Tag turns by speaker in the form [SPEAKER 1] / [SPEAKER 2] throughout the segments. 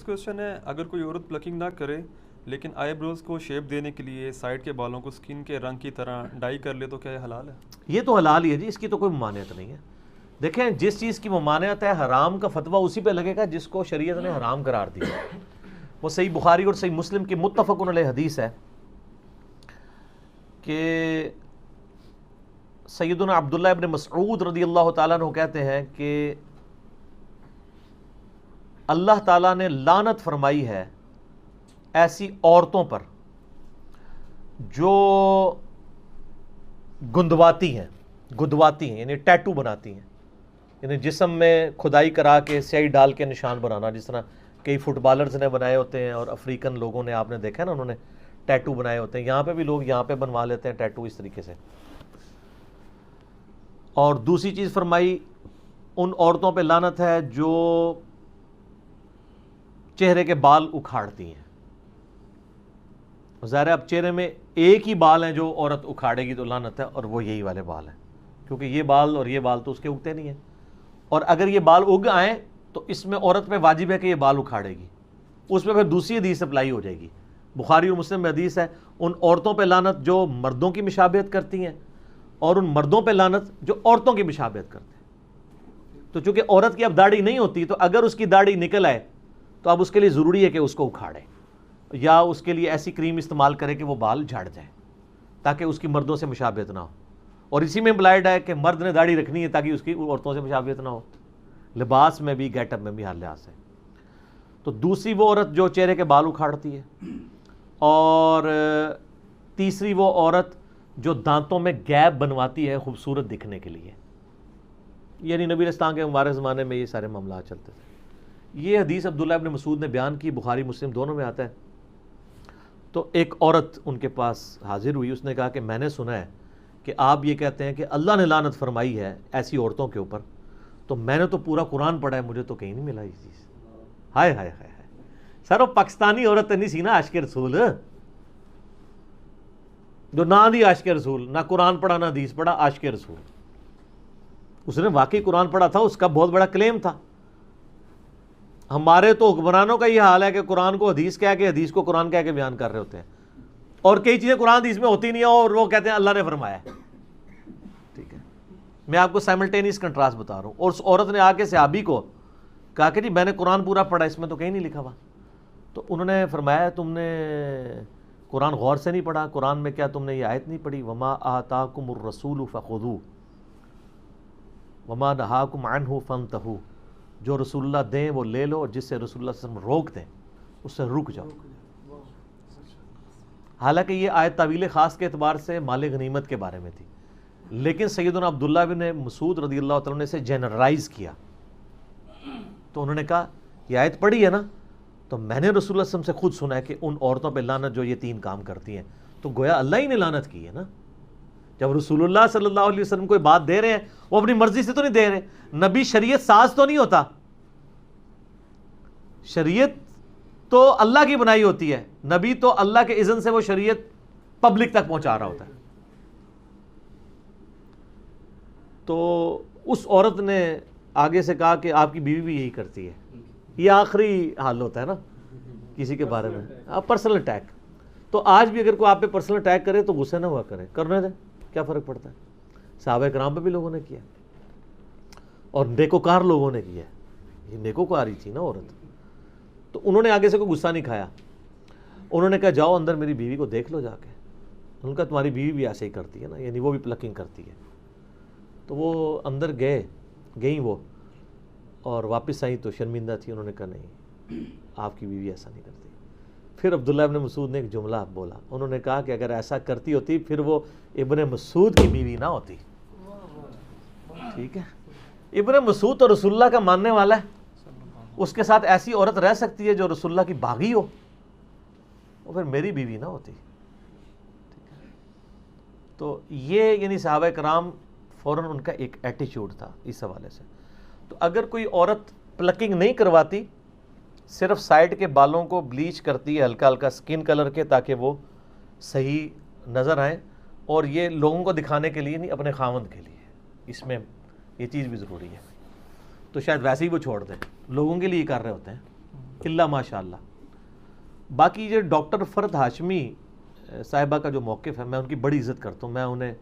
[SPEAKER 1] Question ہے، اگر کوئی عورت پلکنگ نہ کرے لیکن آئی بروز کو شیپ دینے کے لیے سائڈ کے بالوں کو اسکن کے رنگ کی طرح ڈائی کر لے تو کیا یہ حلال ہے؟
[SPEAKER 2] یہ تو حلال ہی ہے جی، اس کی تو کوئی ممانعت نہیں ہے۔ دیکھیں جس چیز کی ممانعت ہے حرام کا فتویٰ اسی پہ لگے گا جس کو شریعت نے حرام قرار دیا۔ وہ صحیح بخاری اور صحیح مسلم کی متفق علیہ حدیث ہے کہ سیدنا عبداللہ ابن مسعود رضی اللہ تعالیٰ عنہ کہتے ہیں کہ اللہ تعالیٰ نے لعنت فرمائی ہے ایسی عورتوں پر جو گدواتی ہیں یعنی ٹیٹو بناتی ہیں، یعنی جسم میں کھدائی کرا کے سیاہی ڈال کے نشان بنانا، جس طرح کئی فٹ بالرز نے بنائے ہوتے ہیں اور افریقن لوگوں نے، آپ نے دیکھا ہے نا، انہوں نے ٹیٹو بنائے ہوتے ہیں، یہاں پہ بھی لوگ یہاں پہ بنوا لیتے ہیں ٹیٹو اس طریقے سے۔ اور دوسری چیز فرمائی، ان عورتوں پہ لعنت ہے جو چہرے کے بال اکھاڑتی ہیں۔ ظاہر ہے اب چہرے میں ایک ہی بال ہیں جو عورت اکھاڑے گی تو لعنت ہے، اور وہ یہی والے بال ہیں، کیونکہ یہ بال اور یہ بال تو اس کے اگتے نہیں ہیں، اور اگر یہ بال اگ آئیں تو اس میں عورت پہ واجب ہے کہ یہ بال اکھاڑے گی، اس پہ پھر دوسری حدیث اپلائی ہو جائے گی۔ بخاری اور مسلم میں حدیث ہے، ان عورتوں پہ لعنت جو مردوں کی مشابہت کرتی ہیں، اور ان مردوں پہ لعنت جو عورتوں کی مشابہت کرتے ہیں۔ تو چونکہ عورت کی اب داڑھی نہیں ہوتی، تو اگر اس کی داڑھی نکل آئے تو اب اس کے لیے ضروری ہے کہ اس کو اکھاڑے، یا اس کے لیے ایسی کریم استعمال کرے کہ وہ بال جھڑ جائیں تاکہ اس کی مردوں سے مشابہت نہ ہو۔ اور اسی میں امپلائڈ ہے کہ مرد نے داڑھی رکھنی ہے تاکہ اس کی عورتوں سے مشابہت نہ ہو، لباس میں بھی، گیٹ اپ میں بھی، ہر لحاظ سے۔ تو دوسری وہ عورت جو چہرے کے بال اکھاڑتی ہے، اور تیسری وہ عورت جو دانتوں میں گیپ بنواتی ہے خوبصورت دکھنے کے لیے، یعنی نبی علیہ السلام کے مبارک زمانے میں یہ سارے معاملات چلتے تھے۔ یہ حدیث عبداللہ ابن مسعود نے بیان کی، بخاری مسلم دونوں میں آتا ہے۔ تو ایک عورت ان کے پاس حاضر ہوئی، اس نے کہا کہ میں نے سنا ہے کہ آپ یہ کہتے ہیں کہ اللہ نے لعنت فرمائی ہے ایسی عورتوں کے اوپر، تو میں نے تو پورا قرآن پڑھا ہے، مجھے تو کہیں نہیں ملا یہ چیز۔ ہائے ہائے ہائے ہائے، سر وہ پاکستانی عورت نہیں سی نا عاشق رسول، جو نہ دی عاشق رسول، نہ قرآن پڑھا نہ حدیث پڑھا، عاشق رسول۔ اس نے واقعی قرآن پڑھا تھا، اس کا بہت بڑا کلیم تھا۔ ہمارے تو حکمرانوں کا یہ حال ہے کہ قرآن کو حدیث کہہ کے، حدیث کو قرآن کہہ کے بیان کر رہے ہوتے ہیں، اور کئی چیزیں قرآن حدیث میں ہوتی نہیں ہیں اور وہ کہتے ہیں اللہ نے فرمایا ہے۔ ٹھیک ہے، میں آپ کو سائملٹینیس کنٹراسٹ بتا رہا ہوں۔ اور اس عورت نے آ کے صحابی کو کہا کہ جی میں نے قرآن پورا پڑھا، اس میں تو کہیں نہیں لکھا ہوا۔ تو انہوں نے فرمایا تم نے قرآن غور سے نہیں پڑھا، قرآن میں کیا تم نے یہ آیت نہیں پڑھی، وما آتاکم الرسول فخذوہ وما نہاکم عنہ فانتہوا، جو رسول اللہ دیں وہ لے لو، اور جس سے رسول اللہ صلی اللہ علیہ وسلم روک دیں اس سے رک جاؤ۔ حالانکہ یہ آیت تعویل خاص کے اعتبار سے مال غنیمت کے بارے میں تھی، لیکن سیدنا عبداللہ بن مسعود رضی اللہ تعالیٰ نے اسے جنرلائز کیا۔ تو انہوں نے کہا یہ آیت پڑھی ہے نا، تو میں نے رسول اللہ صلی اللہ علیہ وسلم سے خود سنا ہے کہ ان عورتوں پہ لعنت جو یہ تین کام کرتی ہیں، تو گویا اللہ ہی نے لعنت کی ہے نا۔ جب رسول اللہ صلی اللہ علیہ وسلم کوئی بات دے رہے ہیں، وہ اپنی مرضی سے تو نہیں دے رہے، نبی شریعت ساز تو نہیں ہوتا، شریعت تو اللہ کی بنائی ہوتی ہے، نبی تو اللہ کے اذن سے وہ شریعت پبلک تک پہنچا رہا ہوتا ہے۔ تو اس عورت نے آگے سے کہا کہ آپ کی بیوی بھی یہی کرتی ہے۔ یہ آخری حال ہوتا ہے نا کسی کے بارے میں، آپ پرسنل اٹیک۔ تو آج بھی اگر کوئی آپ پہ پرسنل اٹیک کرے تو غصے نہ ہوا کرے، کرنے دیں، کیا فرق پڑتا ہے؟ صحابہ کرام پہ بھی لوگوں نے کیا، اور نیکوکار لوگوں نے کیا، یہ نیکوکاری تھی نا عورت۔ تو انہوں نے آگے سے کوئی غصہ نہیں کھایا، انہوں نے کہا جاؤ اندر میری بیوی کو دیکھ لو جا کے۔ ان کا تمہاری بیوی بھی ایسے ہی کرتی ہے نا، یعنی وہ بھی پلکنگ کرتی ہے۔ تو وہ اندر گئیں وہ، اور واپس آئیں تو شرمندہ تھی، انہوں نے کہا نہیں آپ کی بیوی ایسا نہیں کرتی۔ پھر عبداللہ ابن مسعود نے ایک جملہ بولا، انہوں نے کہا کہ اگر ایسا کرتی ہوتی پھر وہ ابن مسعود کی بیوی نہ ہوتی۔ ٹھیک ہے، ابن مسعود تو رسول اللہ کا ماننے والا ہے، اس کے ساتھ ایسی عورت رہ سکتی ہے جو رسول اللہ کی باغی ہو، وہ پھر میری بیوی نہ ہوتی۔ ٹھیک ہے، تو یہ یعنی صحابہ کرام فوراً ان کا ایک ایٹیچیوڈ تھا اس حوالے سے۔ تو اگر کوئی عورت پلکنگ نہیں کرواتی، صرف سائڈ کے بالوں کو بلیچ کرتی ہے ہلکا ہلکا سکن کلر کے تاکہ وہ صحیح نظر آئیں، اور یہ لوگوں کو دکھانے کے لیے نہیں، اپنے خاوند کے لیے، اس میں یہ چیز بھی ضروری ہے، تو شاید ویسے ہی وہ چھوڑ دیں، لوگوں کے لیے کر رہے ہوتے ہیں۔ الا ماشاء اللہ. باقی یہ ڈاکٹر فرد ہاشمی صاحبہ کا جو موقف ہے میں ان کی بڑی عزت کرتا ہوں. میں انہیں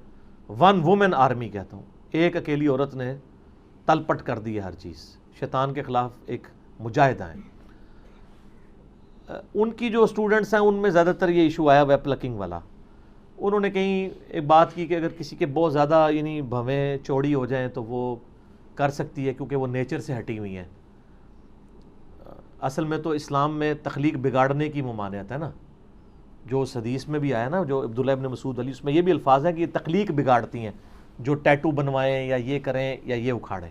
[SPEAKER 2] ون وومن آرمی کہتا ہوں. ایک اکیلی عورت نے تل پٹ کر دی ہے ہر چیز. شیطان کے خلاف ایک مجاہدہ ہیں. ان کی جو اسٹوڈنٹس ہیں ان میں زیادہ تر یہ ایشو آیا ہوا ہے پلکنگ والا. انہوں نے کہیں ایک بات کی کہ اگر کسی کے بہت زیادہ یعنی بھویں چوڑی ہو جائیں تو وہ کر سکتی ہے کیونکہ وہ نیچر سے ہٹی ہوئی ہیں. اصل میں تو اسلام میں تخلیق بگاڑنے کی ممانعت ہے نا, جو اس حدیث میں بھی آیا نا جو عبداللہ ابن مسعود علی, اس میں یہ بھی الفاظ ہیں کہ یہ تخلیق بگاڑتی ہیں, جو ٹیٹو بنوائیں یا یہ کریں یا یہ اکھاڑیں.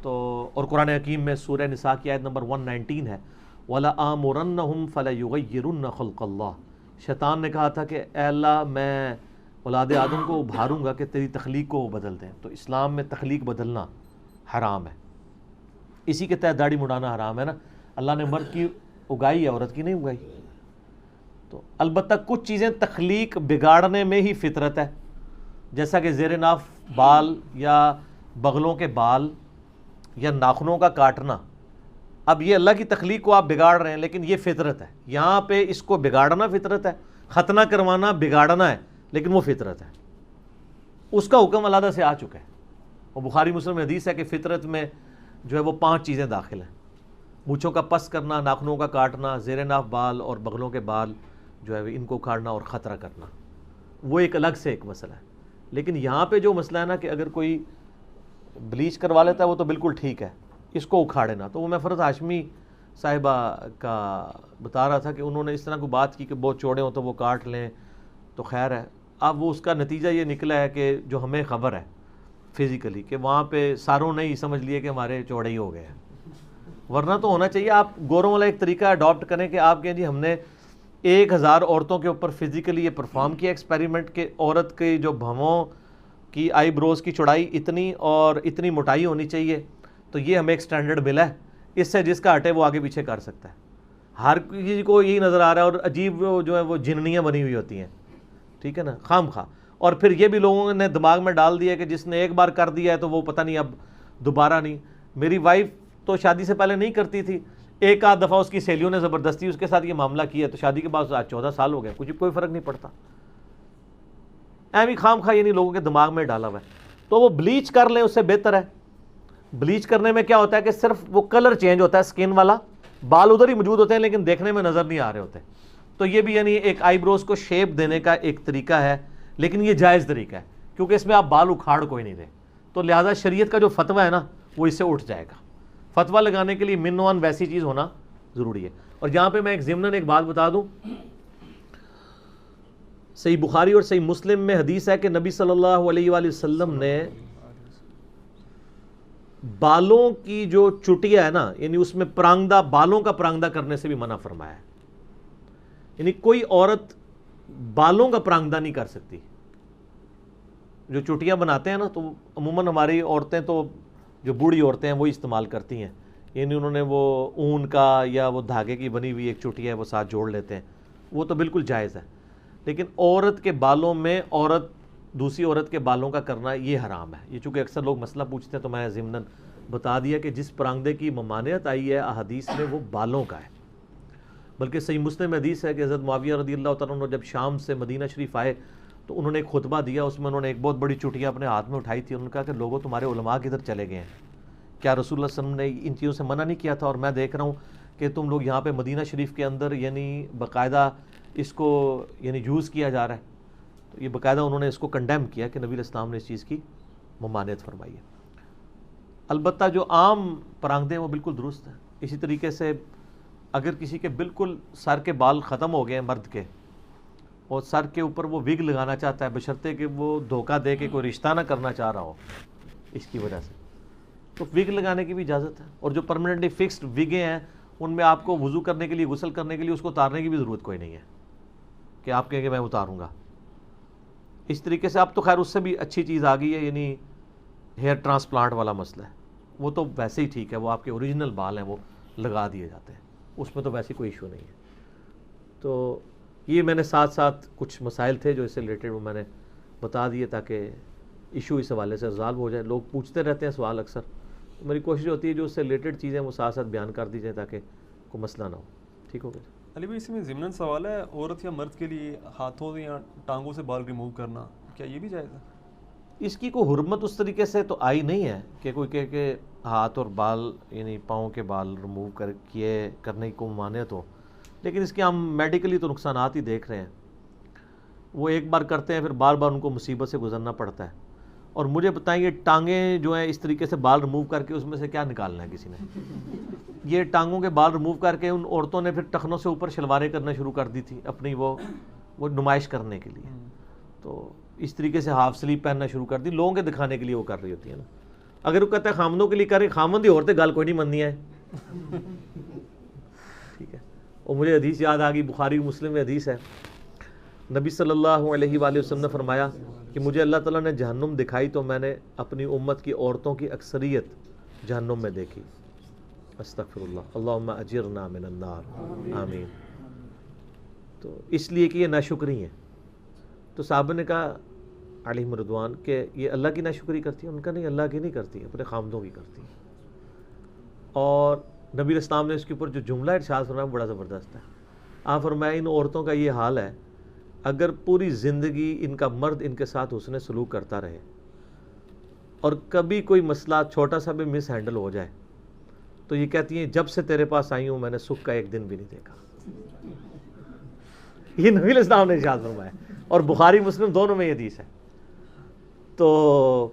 [SPEAKER 2] تو اور قرآن حکیم میں سورہ نساء کی آیت نمبر 119 ہے وَلَآمُرَنَّهُمْ فَلَيُغَيِّرُنَّ خَلْقَ اللَّهِ. شیطان نے کہا تھا کہ اے اللہ میں اولاد آدم کو ابھاروں گا کہ تیری تخلیق کو وہ بدل دیں. تو اسلام میں تخلیق بدلنا حرام ہے. اسی کے تحت داڑھی مڑانا حرام ہے نا. اللہ نے مرد کی اگائی ہے, عورت کی نہیں اگائی. تو البتہ کچھ چیزیں تخلیق بگاڑنے میں ہی فطرت ہے, جیسا کہ زیر ناف بال یا بغلوں کے بال یا ناخنوں کا کاٹنا. اب یہ اللہ کی تخلیق کو آپ بگاڑ رہے ہیں لیکن یہ فطرت ہے. یہاں پہ اس کو بگاڑنا فطرت ہے, ختنہ کروانا بگاڑنا ہے, لیکن وہ فطرت ہے. اس کا حکم علیحدہ سے آ چکا ہے. وہ بخاری مسلم میں حدیث ہے کہ فطرت میں جو ہے وہ 5 چیزیں داخل ہیں. مونچھوں کا پس کرنا, ناخنوں کا کاٹنا, زیر ناف بال اور بغلوں کے بال جو ہے ان کو اکھاڑنا اور خطرہ کرنا. وہ ایک الگ سے ایک مسئلہ ہے. لیکن یہاں پہ جو مسئلہ ہے نا کہ اگر کوئی بلیچ کروا لیتا ہے وہ تو بالکل ٹھیک ہے, اس کو اکھاڑے نا. تو وہ میں فرد ہاشمی صاحبہ کا بتا رہا تھا کہ انہوں نے اس طرح کو بات کی کہ بہت چوڑے ہوں تو وہ کاٹ لیں تو خیر ہے. اب وہ اس کا نتیجہ یہ نکلا ہے کہ جو ہمیں خبر ہے فزیکلی کہ وہاں پہ ساروں نے ہی سمجھ لیے کہ ہمارے چوڑے ہی ہو گئے ہیں. ورنہ تو ہونا چاہیے آپ گوروں والا ایک طریقہ اڈاپٹ کریں کہ آپ کہیں جی ہم نے 1000 عورتوں کے اوپر فزیکلی یہ پرفارم کیا ایکسپیریمنٹ کہ عورت کے جو بھووں کی آئی بروز کی چوڑائی اتنی اور اتنی موٹائی ہونی چاہیے, تو یہ ہمیں ایک سٹینڈرڈ ملا ہے. اس سے جس کا ہٹے وہ آگے پیچھے کر سکتا ہے. ہر کسی کو یہی نظر آ رہا ہے. اور عجیب جو ہے وہ جننیاں بنی ہوئی ہوتی ہیں, ٹھیک ہے نا, خام خواہ. اور پھر یہ بھی لوگوں نے دماغ میں ڈال دیا کہ جس نے ایک بار کر دیا ہے تو وہ پتہ نہیں اب دوبارہ نہیں. میری وائف تو شادی سے پہلے نہیں کرتی تھی, ایک آدھ دفعہ اس کی سہیلیوں نے زبردستی اس کے ساتھ یہ معاملہ کیا تو شادی کے بعد آج 14 سال ہو گئے, کوئی فرق نہیں پڑتا. ایویں خام خواہ یعنی لوگوں کے دماغ میں ڈالا ہوا ہے. تو وہ بلیچ کر لیں اس سے بہتر ہے. بلیچ کرنے میں کیا ہوتا ہے کہ صرف وہ کلر چینج ہوتا ہے اسکن والا, بال ادھر ہی موجود ہوتے ہیں لیکن دیکھنے میں نظر نہیں آ رہے ہوتے. تو یہ بھی یعنی ایک آئی بروز کو شیپ دینے کا ایک طریقہ ہے, لیکن یہ جائز طریقہ ہے کیونکہ اس میں آپ بال اکھاڑ کوئی نہیں دیں. تو لہٰذا شریعت کا جو فتویٰ ہے نا وہ اس سے اٹھ جائے گا. فتویٰ لگانے کے لیے منوان ویسی چیز ہونا ضروری ہے. اور یہاں پہ میں ایک ضمناً ایک بات بتا دوں, صحیح بخاری اور صحیح مسلم میں حدیث ہے کہ نبی صلی اللہ علیہ وآلہ وسلم نے بالوں کی جو چٹیا ہے نا یعنی اس میں پرانگدہ, بالوں کا پرانگدہ کرنے سے بھی منع فرمایا ہے. یعنی کوئی عورت بالوں کا پرانگدہ نہیں کر سکتی. جو چٹیاں بناتے ہیں نا تو عموماً ہماری عورتیں تو جو بوڑھی عورتیں ہیں وہی استعمال کرتی ہیں. یعنی انہوں نے وہ اون کا یا وہ دھاگے کی بنی ہوئی ایک چٹیا ہے وہ ساتھ جوڑ لیتے ہیں, وہ تو بالکل جائز ہے. لیکن عورت کے بالوں میں عورت دوسری عورت کے بالوں کا کرنا یہ حرام ہے. یہ چونکہ اکثر لوگ مسئلہ پوچھتے ہیں تو میں ضمناً بتا دیا کہ جس پرانگدے کی ممانعت آئی ہے احادیث میں وہ بالوں کا ہے. بلکہ صحیح مسلم حدیث ہے کہ حضرت معاویہ رضی اللہ تعالیٰ عنہ جب شام سے مدینہ شریف آئے تو انہوں نے ایک خطبہ دیا, اس میں انہوں نے ایک بہت بڑی چٹیا اپنے ہاتھ میں اٹھائی تھی. انہوں نے کہا کہ لوگوں تمہارے علماء کدھر چلے گئے ہیں, کیا رسول اللہ صلی اللہ علیہ وسلم نے ان چیزوں سے منع نہیں کیا تھا؟ اور میں دیکھ رہا ہوں کہ تم لوگ یہاں پہ مدینہ شریف کے اندر یعنی باقاعدہ اس کو یعنی یوز کیا جا رہا ہے. تو یہ باقاعدہ انہوں نے اس کو کنڈیم کیا کہ نبی علیہ السلام نے اس چیز کی ممانعت فرمائی ہے. البتہ جو عام پرانگدے ہیں وہ بالکل درست ہیں. اسی طریقے سے اگر کسی کے بالکل سر کے بال ختم ہو گئے ہیں مرد کے اور سر کے اوپر وہ وگ لگانا چاہتا ہے بشرطے کہ وہ دھوکہ دے کے کوئی رشتہ نہ کرنا چاہ رہا ہو اس کی وجہ سے, تو وگ لگانے کی بھی اجازت ہے. اور جو پرماننٹلی فکسڈ وگیں ہیں ان میں آپ کو وضو کرنے کے لیے, غسل کرنے کے لیے اس کو اتارنے کی بھی ضرورت کوئی نہیں ہے کہ آپ کہیں کہ میں اتاروں گا. اس طریقے سے اب تو خیر اس سے بھی اچھی چیز آ گئی ہے, یعنی ہیئر ٹرانسپلانٹ والا مسئلہ ہے. وہ تو ویسے ہی ٹھیک ہے, وہ آپ کے اوریجنل بال ہیں وہ لگا دیے جاتے ہیں, اس میں تو ویسے کوئی ایشو نہیں ہے. تو یہ میں نے ساتھ ساتھ کچھ مسائل تھے جو اس سے ریلیٹڈ وہ میں نے بتا دیے تاکہ ایشو اس حوالے سے ریزالو ہو جائے. لوگ پوچھتے رہتے ہیں سوال اکثر, میری کوشش ہوتی ہے جو اس سے ریلیٹڈ چیزیں وہ ساتھ ساتھ بیان کر دی جائیں تاکہ کوئی مسئلہ نہ ہو. ٹھیک ہو گیا.
[SPEAKER 1] علی بھائی اسی میں ضمناً سوال ہے، عورت یا مرد کے لیے ہاتھوں یا ٹانگوں سے بال ریموو کرنا کیا یہ بھی جائز ہے؟
[SPEAKER 2] اس کی کوئی حرمت اس طریقے سے تو آئی نہیں ہے کہ کوئی کہے کہ ہاتھ اور بال یعنی پاؤں کے بال ریموو کرنے کی کوئی مانعت ہو، لیکن اس کے ہم میڈیکلی تو نقصانات ہی دیکھ رہے ہیں. وہ ایک بار کرتے ہیں پھر بار بار ان کو مصیبت سے گزرنا پڑتا ہے. اور مجھے بتائیں یہ ٹانگیں جو ہیں اس طریقے سے بال ریموو کر کے اس میں سے کیا نکالنا ہے کسی نے؟ یہ ٹانگوں کے بال ریموو کر کے ان عورتوں نے پھر ٹخنوں سے اوپر شلواریں کرنا شروع کر دی تھی اپنی وہ نمائش کرنے کے لیے. تو اس طریقے سے ہاف سلیپ پہننا شروع کر دی لوگوں کے دکھانے کے لیے وہ کر رہی ہوتی ہے نا. اگر وہ کہتا ہے خامدوں کے لیے کر رہی، خامد ہی عورتیں گال کوئی نہیں مننی ہے. ٹھیک ہے. اور مجھے حدیث یاد آ گئی، بخاری مسلم میں حدیث ہے، نبی صلی اللہ علیہ وآلہ وسلم نے فرمایا کہ مجھے اللہ تعالیٰ نے جہنم دکھائی تو میں نے اپنی امت کی عورتوں کی اکثریت جہنم میں دیکھی. استغفر اللہ، اللہم اجرنا من النار، آمین. تو اس لیے کہ یہ ناشکری ہیں. تو صحابہ نے کہا علیہم رضوان کہ یہ اللہ کی ناشکری کرتی ہیں؟ ان کا نہیں، اللہ کی نہیں کرتی، اپنے خامدوں کی کرتی ہیں. اور نبی اسلام نے اس کے اوپر جو جملہ ارشاد فرمایا بڑا زبردست ہے. آپ فرمایا ان عورتوں کا یہ حال ہے اگر پوری زندگی ان کا مرد ان کے ساتھ حسن سلوک کرتا رہے اور کبھی کوئی مسئلہ چھوٹا سا بھی مس ہینڈل ہو جائے تو یہ کہتی ہیں جب سے تیرے پاس آئی ہوں میں نے سکھ کا ایک دن بھی نہیں دیکھا. یہ نبی الاسلام نے ارشاد فرمایا اور بخاری مسلم دونوں میں یہ حدیث ہے. تو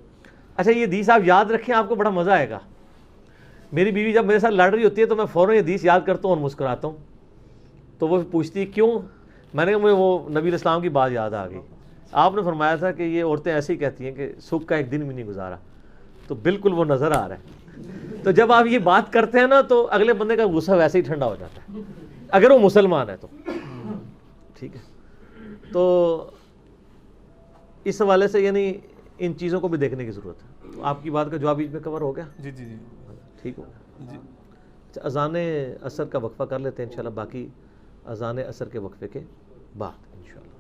[SPEAKER 2] اچھا یہ حدیث آپ یاد رکھیں، آپ کو بڑا مزہ آئے گا. میری بیوی جب میرے ساتھ لڑ رہی ہوتی ہے تو میں فوراً یہ حدیث یاد کرتا ہوں اور مسکراتا ہوں. تو وہ پوچھتی ہے کیوں؟ میں نے کہا مجھے وہ نبی الاسلام کی بات یاد آ گئی. آپ نے فرمایا تھا کہ یہ عورتیں ایسے ہی کہتی ہیں کہ سکھ کا ایک دن بھی نہیں گزارا. تو بالکل وہ نظر آ رہا ہے. تو جب آپ یہ بات کرتے ہیں نا تو اگلے بندے کا غصہ ویسے ہی ٹھنڈا ہو جاتا ہے اگر وہ مسلمان ہے تو. ٹھیک ہے. تو اس حوالے سے یعنی ان چیزوں کو بھی دیکھنے کی ضرورت ہے. تو آپ کی بات کا جواب بیچ میں کور ہو گیا؟
[SPEAKER 1] جی جی جی
[SPEAKER 2] ٹھیک ہو گیا.
[SPEAKER 1] جی.
[SPEAKER 2] اچھا اذان عصر کا وقفہ کر لیتے ہیں انشاءاللہ، باقی اذان عصر کے وقفے کے بعد انشاءاللہ.